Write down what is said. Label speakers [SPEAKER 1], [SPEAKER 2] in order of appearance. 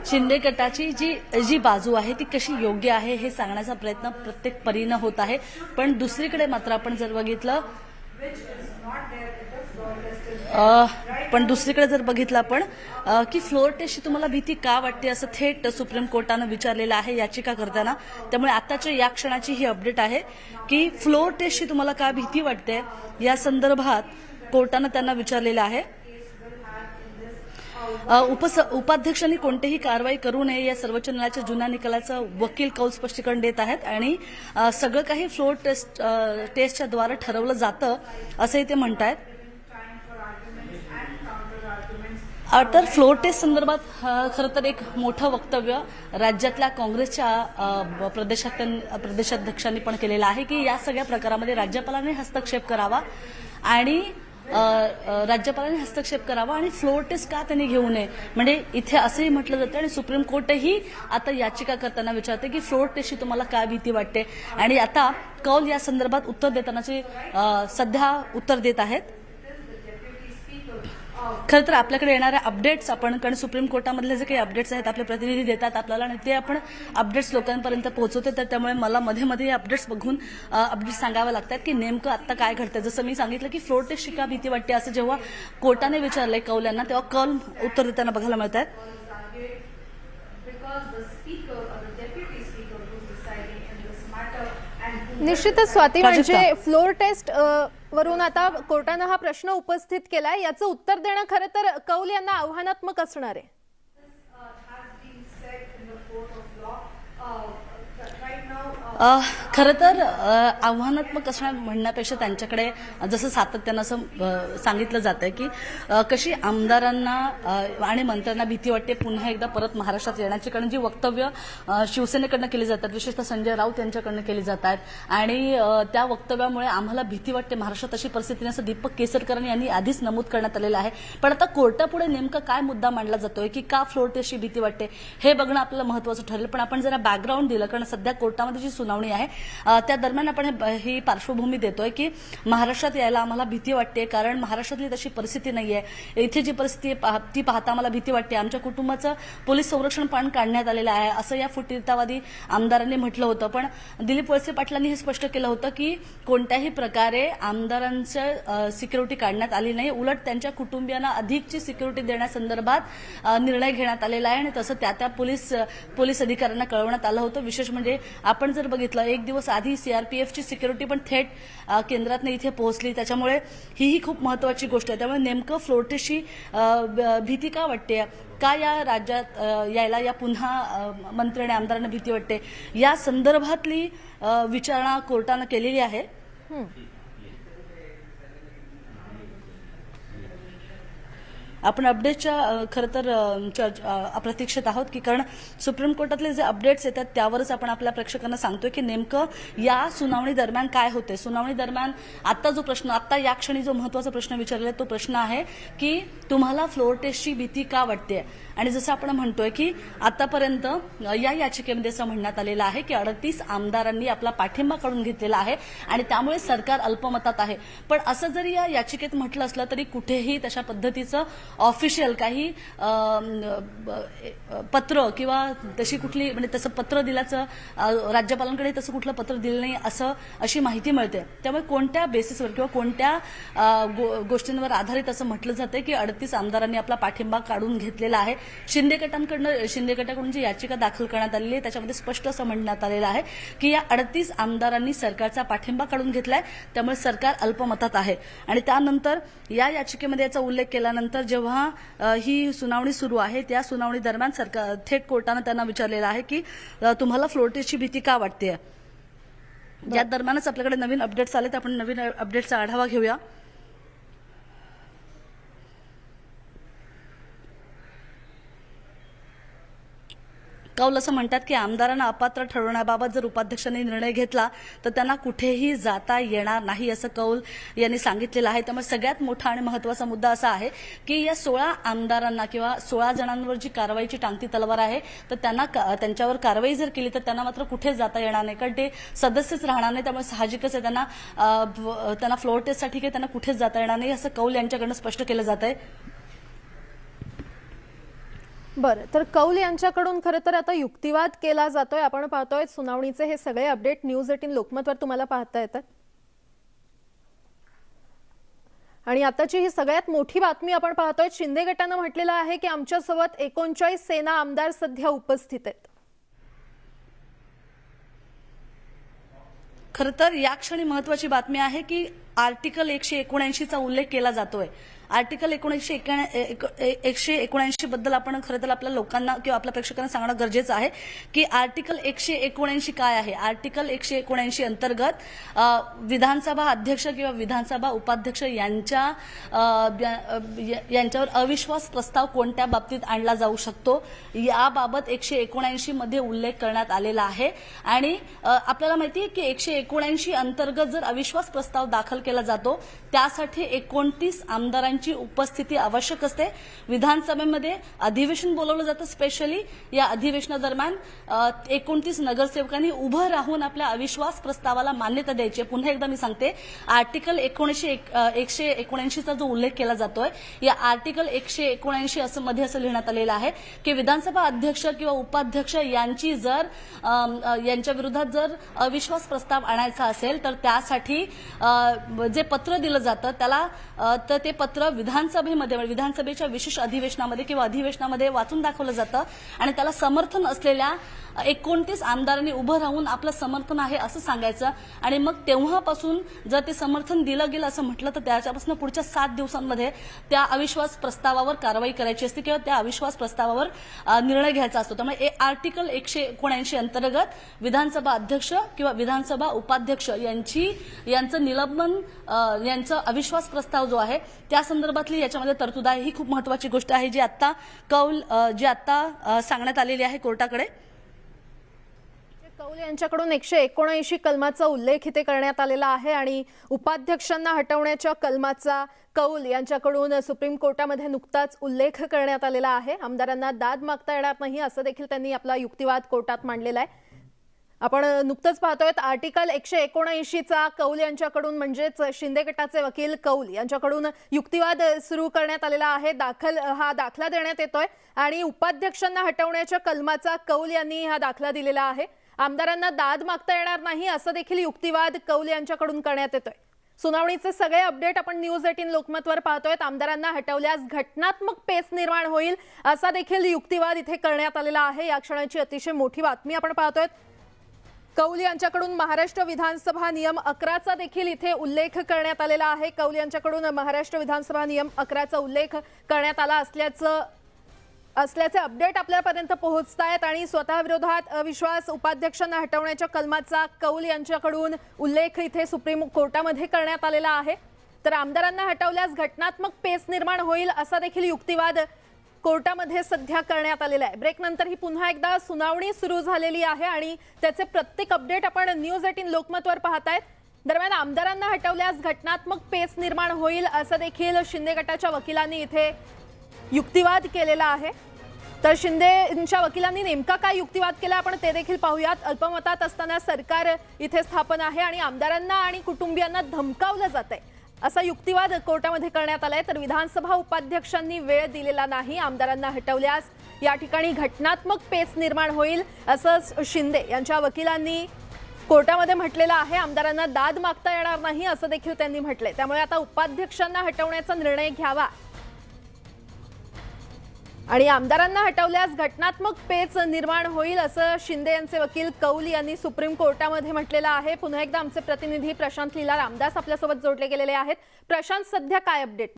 [SPEAKER 1] शिंदे गटाची जी बाजू आहे ती कशी योग्य आहे हे सांगण्याचा प्रयत्न प्रत्येक परीनं होत आहे। पण दुसरीकडे मात्र आपण जर बघितलं आपण की फ्लोर टेस्टची तुम्हाला भीती का वाटते असं थेट सुप्रीम कोर्टानं विचारलेलं आहे याचिका करताना। त्यामुळे आताच्या या क्षणाची ही अपडेट आहे की फ्लोर टेस्टची तुम्हाला का भीती वाटते या संदर्भात कोर्टानं त्यांना विचारलेलं आहे। उपाध्यक्षांनी कोणतीही कारवाई करू नये या सर्वोच्च न्यायालयाच्या जुन्या निकालाचं वकील कौल स्पष्टीकरण देत आहेत आणि सगळं काही फ्लोर टेस्टच्या द्वारे ठरवलं जातं असंही ते म्हणतायत। तर फ्लोर टेस्ट संदर्भात खरं तर एक मोठं वक्तव्य राज्यातल्या काँग्रेसच्या प्रदेशाध्यक्षांनी पण केलेलं आहे की या सगळ्या प्रकारामध्ये राज्यपालांनी हस्तक्षेप करावा आणि फ्लोर टेस्ट का त्यांनी घेऊ नये। म्हणजे इथे असंही म्हटलं जातं आणि सुप्रीम कोर्टही आता याचिका करताना विचारते की फ्लोर टेस्टची तुम्हाला काय भीती वाटते आणि आता कौल या संदर्भात उत्तर देतानाचे सध्या उत्तर देत आहेत। खरं तर आपल्याकडे येणाऱ्या अपडेट्स आपण कारण सुप्रीम कोर्टामधले जे काही अपडेट्स आहेत आपले प्रतिनिधी देतात आपल्याला आणि ते आपण अपडेट्स लोकांपर्यंत पोहोचवते। तर त्यामुळे मला मध्ये मध्ये अपडेट्स बघून अपडेट्स सांगावे लागतात की नेमकं आता काय घडतंय। जसं मी सांगितलं की फ्लोर टेस्टची का भीती वाटते असं जेव्हा कोर्टाने विचारलंय कौल यांना तेव्हा कौल उत्तर देताना बघायला मिळत आहेत।
[SPEAKER 2] निश्चितच स्वाती, म्हणजे फ्लोर टेस्ट वरून आता कोर्टाने हा प्रश्न उपस्थित केलाय, याचं उत्तर देणं खरं तर कौल यांना आव्हानात्मक असणार आहे।
[SPEAKER 1] खरं तर आव्हानात्मक असणार म्हणण्यापेक्षा त्यांच्याकडे जसं सातत्यानं असं सांगितलं जातंय की कशी आमदारांना आणि मंत्र्यांना भीती वाटते पुन्हा एकदा परत महाराष्ट्रात येण्याची, कारण जी वक्तव्य शिवसेनेकडनं केली जातात विशेषतः संजय राऊत यांच्याकडनं केली जातात आणि त्या वक्तव्यामुळे आम्हाला भीती वाटते महाराष्ट्रात अशी परिस्थिती नाही असं दीपक केसरकर यांनी आधीच नमूद करण्यात आलेलं आहे। पण आता कोर्टापुढे नेमका काय मुद्दा मांडला जातोय की का फ्लोर टेस्टची भीती वाटते हे बघणं आपल्याला महत्त्वाचं ठरेल। पण आपण जरा बॅकग्राऊंड दिलं कारण सध्या कोर्टामध्ये जी सुनावणी आहे त्या दरम्यान आपण ही पार्श्वभूमी देतोय की महाराष्ट्रात यायला आम्हाला भीती वाटते कारण महाराष्ट्रातली तशी परिस्थिती नाहीये। इथे जी परिस्थिती ती पाहता आम्हाला भीती वाटते, आमच्या कुटुंबाचं पोलीस संरक्षण पण काढण्यात आलेलं आहे असं या फुटीरतावादी आमदारांनी म्हटलं होतं। पण दिलीप वळसे पाटलांनी हे स्पष्ट केलं होतं की कोणत्याही प्रकारे आमदारांचं सिक्युरिटी काढण्यात आली नाही, उलट त्यांच्या कुटुंबियांना अधिकची सिक्युरिटी देण्यासंदर्भात निर्णय घेण्यात आलेला आहे आणि तसं त्या पोलीस अधिकाऱ्यांना कळवण्यात आलं होतं। विशेष म्हणजे आपण जर बघितलं एक दिवस आधी सीआरपीएफची सिक्युरिटी पण थेट केंद्रातनं इथे पोहोचली, त्याच्यामुळे ही खूप महत्त्वाची गोष्ट आहे। त्यामुळे नेमकं फ्लोर टेस्टची भीती का वाटते, का या राज्यात यायला या पुन्हा मंत्री आणि आमदारांना भीती वाटते या संदर्भातली विचारणा कोर्टानं केलेली आहे। आपण अपडेटच्या खरं तर अप्रतीक्षित आहोत की कारण सुप्रीम कोर्टातले जे अपडेट्स येतात त्यावरच आपण आपल्या प्रेक्षकांना सांगतोय की नेमकं या सुनावणी दरम्यान काय होते। सुनावणी दरम्यान आता जो प्रश्न आता या क्षणी जो महत्त्वाचा प्रश्न विचारलेला तो प्रश्न आहे की तुम्हाला फ्लोर टेस्टची भीती का वाटते। आणि जसं आपण म्हणतोय की आतापर्यंत या याचिकेमध्ये असं म्हणण्यात आलेलं आहे की 38 आमदारांनी आपला पाठिंबा काढून घेतलेला आहे आणि त्यामुळे सरकार अल्पमतात आहे। पण असं जरी या याचिकेत म्हटलं असलं तरी कुठेही तशा पद्धतीचं ऑफिशियल काही पत्र किंवा तशी कुठली म्हणजे तसं पत्र दिल्याचं राज्यपालांकडे तसं कुठलं पत्र दिलं नाही अशी माहिती मिळते। त्यामुळे कोणत्या बेसिसवर किंवा कोणत्या गोष्टींवर आधारित असं म्हटलं जातं की 38 आमदारांनी आपला पाठिंबा काढून घेतलेला आहे। शिंदे गटाकडून जी याचिका दाखल करण्यात आलेली आहे त्याच्यामध्ये स्पष्ट असं म्हणण्यात आलेलं आहे की या 38 आमदारांनी सरकारचा पाठिंबा काढून घेतलाय, त्यामुळे सरकार अल्पमतात आहे। आणि त्यानंतर या याचिकेमध्ये याचा उल्लेख केल्यानंतर जेव्हा ही सुनावणी सुरू आहे त्या सुनावणी दरम्यान सरकार थेट कोर्टानं त्यांना विचारलेलं आहे की तुम्हाला फ्लोर टेस्टची भीती का वाटते। या दरम्यानच आपल्याकडे नवीन अपडेट्स आले तर आपण नवीन अपडेट्सचा आढावा घेऊया। कौल असं म्हणतात की आमदारांना अपात्र ठरवण्याबाबत जर उपाध्यक्षांनी निर्णय घेतला तर त्यांना कुठेही जाता येणार नाही असं कौल यांनी सांगितलेलं आहे। त्यामुळे सगळ्यात मोठा आणि महत्त्वाचा मुद्दा असा आहे की या 16 आमदारांना किंवा 16 जणांवर जी कारवाईची टांगती तलवार आहे तर त्यांच्यावर कारवाई जर केली तर त्यांना मात्र कुठेच जाता येणार नाही कारण ते सदस्यच राहणार नाही। त्यामुळे साहजिकच आहे त्यांना फ्लोर टेस्टसाठी काही त्यांना कुठेच जाता येणार नाही असं कौल यांच्याकडनं स्पष्ट केलं जात आहे।
[SPEAKER 2] बरं, तर कौल यांच्याकडून खरं तर आता युक्तिवाद केला जातोय. आपण पाहतोय सुनावणीचे हे सगळे अपडेट न्यूज 18 लोकमतवर तुम्हाला पाहता येतात. आणि आताची ही सगळ्यात मोठी बातमी आपण पाहतोय. शिंदे गटानं म्हटलेलं आहे की आमच्यासोबत 39 सेना आमदार सध्या उपस्थित आहेत.
[SPEAKER 1] खरं तर या क्षणी महत्वाची बातमी आहे की आर्टिकल 179 चा उल्लेख केला जातोय. आर्टिकल 179 बद्दल आपण खरं तर आपल्या लोकांना किंवा आपल्या प्रेक्षकांना सांगणं गरजेचं आहे की आर्टिकल 179 काय आहे. आर्टिकल 179 अंतर्गत विधानसभा अध्यक्ष किंवा विधानसभा उपाध्यक्ष यांच्यावर अविश्वास प्रस्ताव कोणत्या बाबतीत आणला जाऊ शकतो याबाबत 179 मध्ये उल्लेख करण्यात आलेला आहे. आणि आपल्याला माहिती आहे की 179 अंतर्गत जर अविश्वास प्रस्ताव दाखल केला जातो त्यासाठी 29 आमदारांची उपस्थिती आवश्यक असते. विधानसभेमध्ये अधिवेशन बोलवलं जातं. स्पेशली या अधिवेशनादरम्यान 29 नगरसेवकांनी उभं राहून आपल्या अविश्वास प्रस्तावाला मान्यता द्यायची. पुन्हा एकदा मी सांगते, आर्टिकल 179 चा जो उल्लेख केला जातोय या आर्टिकल 179 मध्ये असं लिहिण्यात आलेलं आहे की विधानसभा अध्यक्ष किंवा उपाध्यक्ष यांच्या विरोधात जर अविश्वास प्रस्ताव आणायचा असेल तर त्यासाठी जे पत्र दिलं जातं त्याला तर ते पत्र विधानसभेच्या विशेष अधिवेशनामध्ये किंवा अधिवेशनामध्ये वाचून दाखवलं जातं आणि त्याला समर्थन असलेल्या 29 आमदारांनी उभं राहून आपलं समर्थन आहे असं सांगायचं. आणि मग तेव्हापासून जर ते समर्थन दिलं गेलं असं म्हटलं तर त्याच्यापासून पुढच्या 7 दिवसांमध्ये त्या अविश्वास प्रस्तावावर कारवाई करायची असते किंवा त्या अविश्वास प्रस्तावावर निर्णय घ्यायचा असतो. त्यामुळे आर्टिकल 179 अंतर्गत विधानसभा अध्यक्ष किंवा विधानसभा उपाध्यक्ष यांचं निलंबन यांचा अविश्वास प्रस्ताव जो आहे त्या संदर्भातली याच्यामध्ये तरतूद आहे. ही खूप महत्वाची गोष्ट आहे जी आता सांगण्यात आलेली आहे कोर्टाकडे.
[SPEAKER 2] कौल यांच्याकडून 179 कलमाचा उल्लेख इथे करण्यात आलेला आहे आणि उपाध्यक्षांना हटवण्याच्या कलमाचा कौल यांच्याकडून सुप्रीम कोर्टामध्ये नुकताच उल्लेख करण्यात आलेला आहे. आमदारांना दाद मागता येणार नाही असं देखील त्यांनी आपला युक्तिवाद कोर्टात मांडलेला आहे. आपण नुकतंच पाहतोय आर्टिकल 179 चा कौल यांच्याकडून म्हणजेच शिंदे गटाचे वकील कौल यांच्याकडून युक्तिवाद सुरू करण्यात आलेला आहे. हा दाखला देण्यात येतोय आणि उपाध्यक्षांना हटवण्याच्या कलमाचा कौल यांनी हा दाखला दिलेला आहे. आमदारांना दाद मागता येणार नाही असं देखील युक्तिवाद कौल यांच्याकडून करण्यात येतोय. सुनावणीचे सगळे अपडेट आपण न्यूज 18 लोकमतवर पाहतोय. आमदारांना हटवल्यास घटनात्मक पेच निर्माण होईल असा देखील युक्तिवाद इथे करण्यात आलेला आहे. या क्षणाची अतिशय मोठी बातमी आपण पाहतोय. कौल यांच्याकडून महाराष्ट्र विधानसभा नियम 11 चा देखील इथे उल्लेख करण्यात आलेला आहे. कौल यांच्याकडून महाराष्ट्र विधानसभा नियम 11 चा उल्लेख करण्यात आला असल्याचे अपडेट आपल्यापर्यंत पोहोचतायत आणि स्वतः विरोधात अविश्वास उपाध्यक्षांना हटवण्याच्या कलमाचा कौल यांच्याकडून उल्लेख इथे सुप्रीम कोर्टामध्ये करण्यात आलेला आहे. तर आमदारांना हटवल्यास घटनात्मक पेच निर्माण होईल असा देखील युक्तिवाद कोर्टामध्ये सध्या करण्यात आलेला आहे. ब्रेक नंतर ही पुन्हा एकदा सुनावणी सुरू झालेली आहे आणि त्याचे प्रत्येक अपडेट आपण न्यूज 18 लोकमतवर पाहतायत. दरम्यान आमदारांना हटवल्यास घटनात्मक पेच निर्माण होईल असं देखील शिंदे गटाच्या वकिलांनी इथे युक्तिवाद केलेला आहे. तर शिंदेच्या वकिलांनी नेमका काय युक्तिवाद केला आपण ते देखील पाहूयात. अल्पमतात असताना सरकार इथे स्थापन आहे आणि आमदारांना आणि कुटुंबियांना धमकावलं जातंय असा युक्तिवाद कोर्टामध्ये करण्यात आलाय. तर विधानसभा उपाध्यक्षांनी वेळ दिलेला नाही. आमदारांना हटवल्यास या ठिकाणी घटनात्मक पेच निर्माण होईल असं शिंदे यांच्या वकिलांनी कोर्टामध्ये म्हटलेलं आहे. आमदारांना दाद मागता येणार नाही असं देखील त्यांनी म्हटलंय. त्यामुळे आता उपाध्यक्षांना हटवण्याचा निर्णय घ्यावा आणि आमदारांना हटवल्यास घटनात्मक पेच निर्माण होईल असं शिंदे यांचे वकील कौल यांनी सुप्रीम कोर्टामध्ये म्हटलेलं आहे. पुन्हा एकदा आमचे प्रतिनिधी प्रशांत लीला रामदास आपल्यासोबत जोडले गेलेले आहेत. प्रशांत, सध्या काय अपडेट?